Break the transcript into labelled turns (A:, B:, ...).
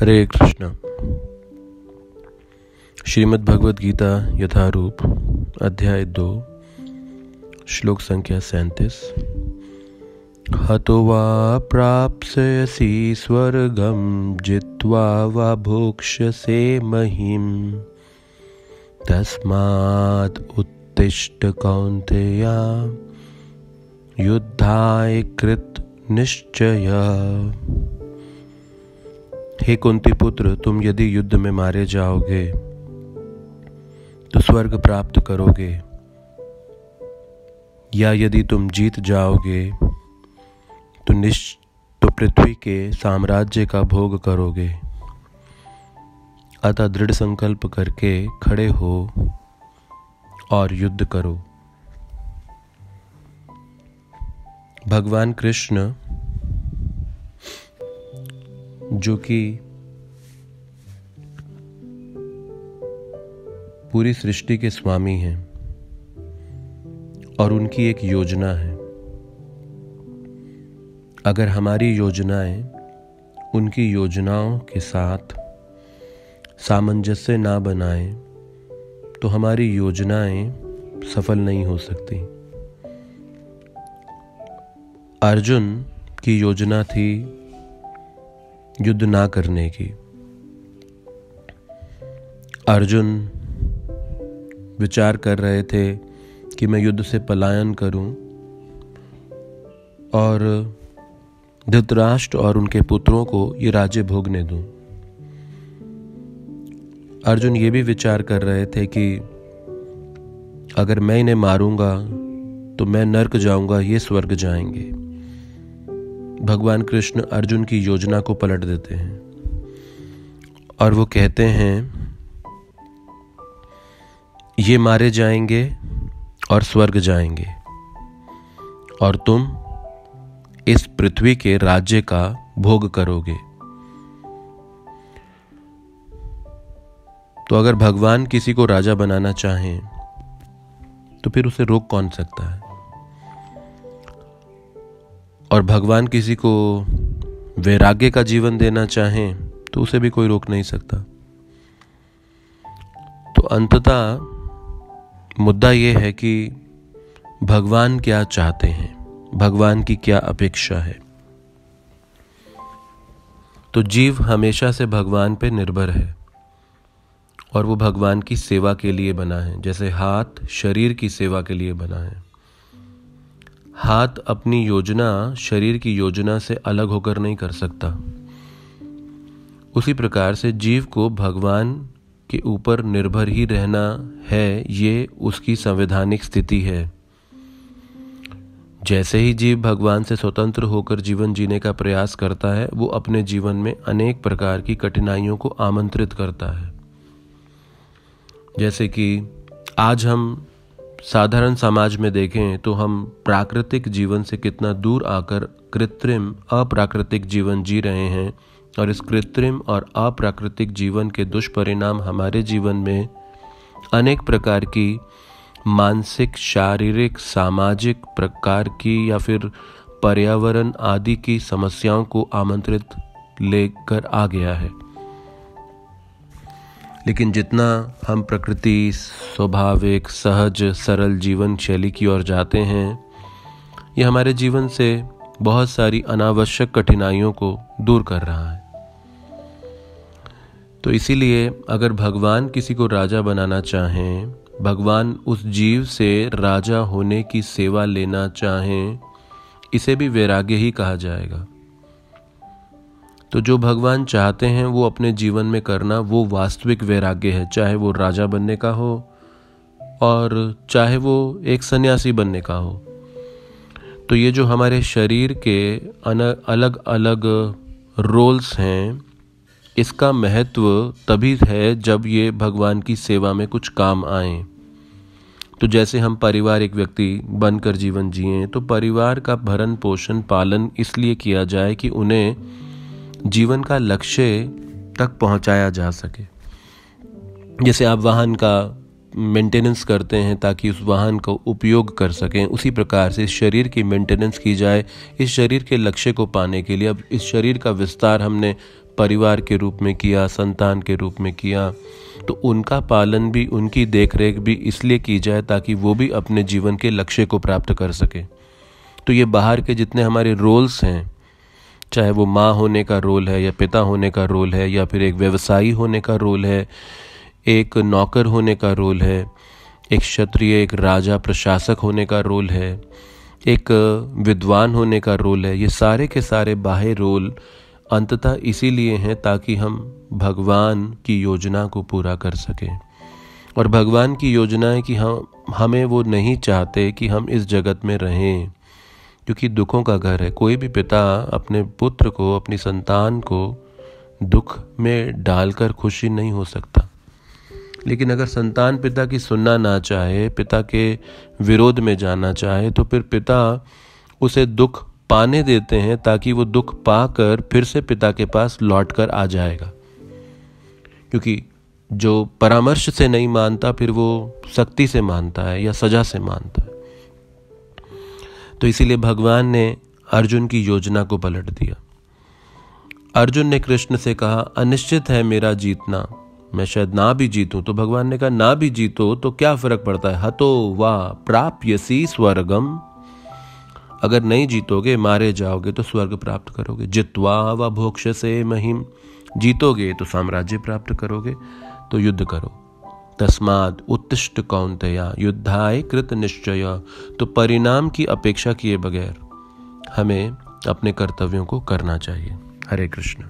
A: हरे कृष्ण। श्रीमद् भगवद गीता यथारूप अध्याय 2 श्लोक संख्या 37। हतो वा प्राप्स्यसि स्वर्गं जित्वा वा भोक्ष्यसे महिम् तस्मात् उत्तिष्ठ कौन्तेय युद्धाय कृत निश्चय। हे कुंती पुत्र, तुम यदि युद्ध में मारे जाओगे तो स्वर्ग प्राप्त करोगे, या यदि तुम जीत जाओगे तो पृथ्वी के साम्राज्य का भोग करोगे। अतः दृढ़ संकल्प करके खड़े हो और युद्ध करो। भगवान कृष्ण जो कि पूरी सृष्टि के स्वामी हैं और उनकी एक योजना है। अगर हमारी योजनाएं उनकी योजनाओं के साथ सामंजस्य ना बनाएं तो हमारी योजनाएं सफल नहीं हो सकती। अर्जुन की योजना थी युद्ध ना करने की। अर्जुन विचार कर रहे थे कि मैं युद्ध से पलायन करूं और धृतराष्ट्र और उनके पुत्रों को ये राज्य भोगने दूं। अर्जुन ये भी विचार कर रहे थे कि अगर मैं इन्हें मारूंगा तो मैं नर्क जाऊंगा, ये स्वर्ग जाएंगे। भगवान कृष्ण अर्जुन की योजना को पलट देते हैं और वो कहते हैं ये मारे जाएंगे और स्वर्ग जाएंगे और तुम इस पृथ्वी के राज्य का भोग करोगे। तो अगर भगवान किसी को राजा बनाना चाहें तो फिर उसे रोक कौन सकता है? और भगवान किसी को वैराग्य का जीवन देना चाहें तो उसे भी कोई रोक नहीं सकता। तो अंततः मुद्दा यह है कि भगवान क्या चाहते हैं, भगवान की क्या अपेक्षा है। तो जीव हमेशा से भगवान पे निर्भर है और वो भगवान की सेवा के लिए बना है। जैसे हाथ शरीर की सेवा के लिए बना है। हाथ अपनी योजना शरीर की योजना से अलग होकर नहीं कर सकता। उसी प्रकार से जीव को भगवान के ऊपर निर्भर ही रहना है, ये उसकी संवैधानिक स्थिति है। जैसे ही जीव भगवान से स्वतंत्र होकर जीवन जीने का प्रयास करता है, वो अपने जीवन में अनेक प्रकार की कठिनाइयों को आमंत्रित करता है। जैसे कि आज हम साधारण समाज में देखें तो हम प्राकृतिक जीवन से कितना दूर आकर कृत्रिम अप्राकृतिक जीवन जी रहे हैं, और इस कृत्रिम और अप्राकृतिक जीवन के दुष्परिणाम हमारे जीवन में अनेक प्रकार की मानसिक, शारीरिक, सामाजिक प्रकार की या फिर पर्यावरण आदि की समस्याओं को आमंत्रित लेकर आ गया है। लेकिन जितना हम प्रकृति, स्वाभाविक, सहज, सरल जीवन शैली की ओर जाते हैं, यह हमारे जीवन से बहुत सारी अनावश्यक कठिनाइयों को दूर कर रहा है। तो इसीलिए अगर भगवान किसी को राजा बनाना चाहें, भगवान उस जीव से राजा होने की सेवा लेना चाहें, इसे भी वैराग्य ही कहा जाएगा। तो जो भगवान चाहते हैं वो अपने जीवन में करना, वो वास्तविक वैराग्य है। चाहे वो राजा बनने का हो और चाहे वो एक सन्यासी बनने का हो। तो ये जो हमारे शरीर के अलग अलग रोल्स हैं, इसका महत्व तभी है जब ये भगवान की सेवा में कुछ काम आए। तो जैसे हम परिवार एक व्यक्ति बनकर जीवन जिए, तो परिवार का भरण पोषण पालन इसलिए किया जाए कि उन्हें जीवन का लक्ष्य तक पहुंचाया जा सके। जैसे आप वाहन का मेंटेनेंस करते हैं ताकि उस वाहन का उपयोग कर सकें, उसी प्रकार से इस शरीर की मेंटेनेंस की जाए इस शरीर के लक्ष्य को पाने के लिए। अब इस शरीर का विस्तार हमने परिवार के रूप में किया, संतान के रूप में किया, तो उनका पालन भी, उनकी देखरेख भी इसलिए की जाए ताकि वो भी अपने जीवन के लक्ष्य को प्राप्त कर सके। तो ये बाहर के जितने हमारे रोल्स हैं, चाहे वो माँ होने का रोल है या पिता होने का रोल है या फिर एक व्यवसायी होने का रोल है, एक नौकर होने का रोल है, एक क्षत्रिय, एक राजा, प्रशासक होने का रोल है, एक विद्वान होने का रोल है, ये सारे के सारे बाह्य रोल अंततः इसीलिए हैं ताकि हम भगवान की योजना को पूरा कर सकें। और भगवान की योजना है कि हमें वो नहीं चाहते कि हम इस जगत में रहें, क्योंकि दुखों का घर है। कोई भी पिता अपने पुत्र को, अपनी संतान को दुख में डालकर खुशी नहीं हो सकता। लेकिन अगर संतान पिता की सुनना ना चाहे, पिता के विरोध में जाना चाहे, तो फिर पिता उसे दुख पाने देते हैं ताकि वो दुख पाकर फिर से पिता के पास लौट कर आ जाएगा। क्योंकि जो परामर्श से नहीं मानता फिर वो सख्ती से मानता है या सजा से मानता है। तो इसीलिए भगवान ने अर्जुन की योजना को पलट दिया। अर्जुन ने कृष्ण से कहा, अनिश्चित है मेरा जीतना, मैं शायद ना भी जीतूं। तो भगवान ने कहा, ना भी जीतो तो क्या फर्क पड़ता है, हतो वा प्राप्यसी स्वर्गम, अगर नहीं जीतोगे, मारे जाओगे तो स्वर्ग प्राप्त करोगे। जित्वा वा भोक्ष्यसे महिम, जीतोगे तो साम्राज्य प्राप्त करोगे। तो युद्ध करो। तस्माद् उत्तिष्ठ कौन्तेय युद्धाय कृत निश्चय। तो परिणाम की अपेक्षा किए बगैर हमें अपने कर्तव्यों को करना चाहिए। हरे कृष्ण।